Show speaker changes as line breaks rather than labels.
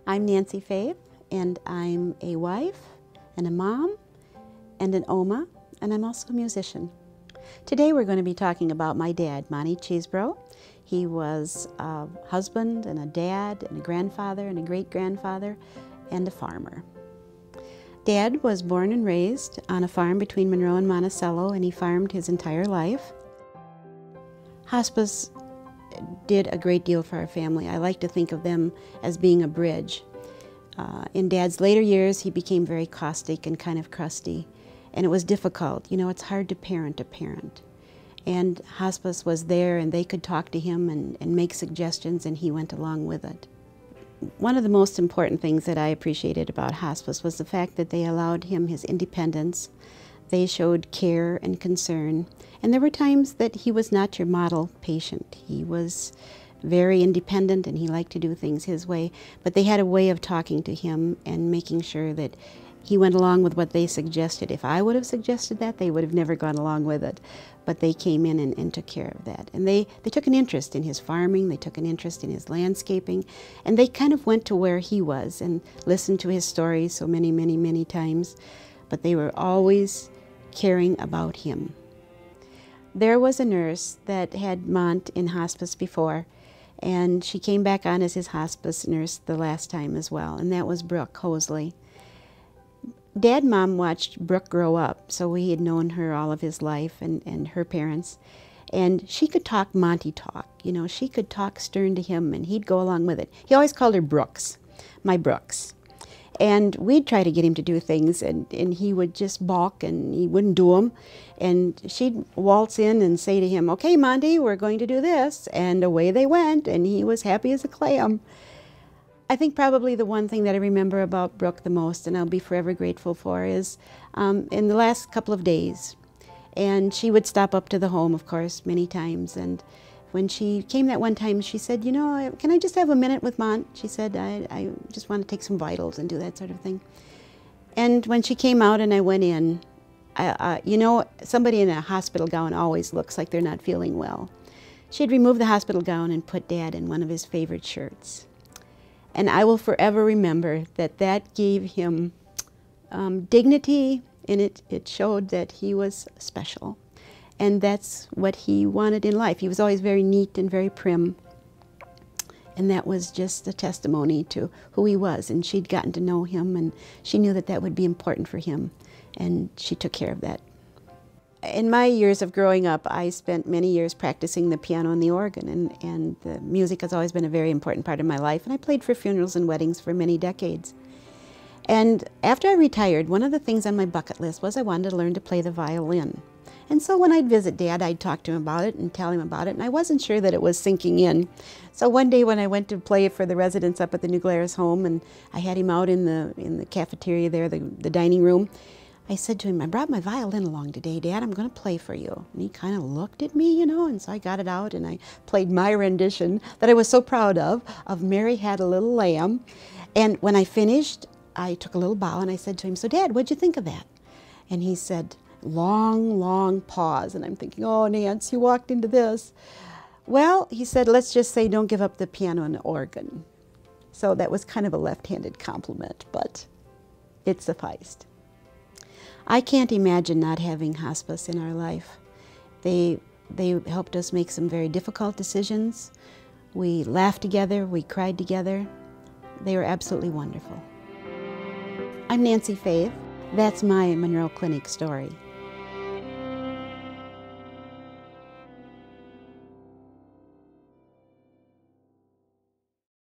I'm Nancy Faith, and I'm a wife and a mom and an Oma, and I'm also a musician. Today we're going to be talking about my dad, Monty Chesebro. He was a husband and a dad and a grandfather and a great-grandfather and a farmer. Dad was born and raised on a farm between Monroe and Monticello, and he farmed his entire life. Hospice did a great deal for our family. I like to think of them as being a bridge. In Dad's later years, he became very caustic and kind of crusty, and it was difficult. You know, it's hard to parent a parent. And hospice was there, and they could talk to him and make suggestions, and he went along with it. One of the most important things that I appreciated about hospice was the fact that they allowed him his independence. They showed care and concern, and there were times that he was not your model patient. He was very independent and he liked to do things his way, but they had a way of talking to him and making sure that he went along with what they suggested. If I would have suggested that, they would have never gone along with it. But they came in and took care of that. And they took an interest in his farming, they took an interest in his landscaping, and they kind of went to where he was and listened to his stories so many, many, many times. But they were always caring about him. There was a nurse that had Mont in hospice before, and she came back on as his hospice nurse the last time as well, and that was Brooke Hosley. Dad and Mom watched Brooke grow up, so he had known her all of his life and her parents. And she could talk Monty talk. You know, she could talk stern to him, and he'd go along with it. He always called her Brooks, my Brooks. And we'd try to get him to do things, and he would just balk, and he wouldn't do them. And she'd waltz in and say to him, "Okay, Monty, we're going to do this." And away they went, and he was happy as a clam. I think probably the one thing that I remember about Brooke the most, and I'll be forever grateful for, is in the last couple of days. And she would stop up to the home, of course, many times. And when she came that one time, she said, "You know, can I just have a minute with Mont?" She said, I just want to take some vitals and do that sort of thing. And when she came out and I went in, you know, somebody in a hospital gown always looks like they're not feeling well. She had removed the hospital gown and put Dad in one of his favorite shirts. And I will forever remember that that gave him dignity, and it showed that he was special. And that's what he wanted in life. He was always very neat and very prim. And that was just a testimony to who he was. And she'd gotten to know him, and she knew that that would be important for him. And she took care of that. In my years of growing up, I spent many years practicing the piano and the organ, and the music has always been a very important part of my life, and I played for funerals and weddings for many decades. And after I retired, one of the things on my bucket list was I wanted to learn to play the violin. And so when I'd visit Dad, I'd talk to him about it and tell him about it, and I wasn't sure that it was sinking in. So one day when I went to play for the residents up at the New Glarus home, and I had him out in the cafeteria there, the dining room, I said to him, "I brought my violin along today, Dad. I'm going to play for you." And he kind of looked at me, you know, and so I got it out and I played my rendition that I was so proud of Mary Had a Little Lamb. And when I finished, I took a little bow and I said to him, "So Dad, what'd you think of that?" And he said, long, long pause. And I'm thinking, oh, Nance, you walked into this. "Well," he said, "let's just say don't give up the piano and the organ." So that was kind of a left-handed compliment, but it sufficed. I can't imagine not having hospice in our life. They helped us make some very difficult decisions. We laughed together, we cried together. They were absolutely wonderful. I'm Nancy Faith. That's my Monroe Clinic story.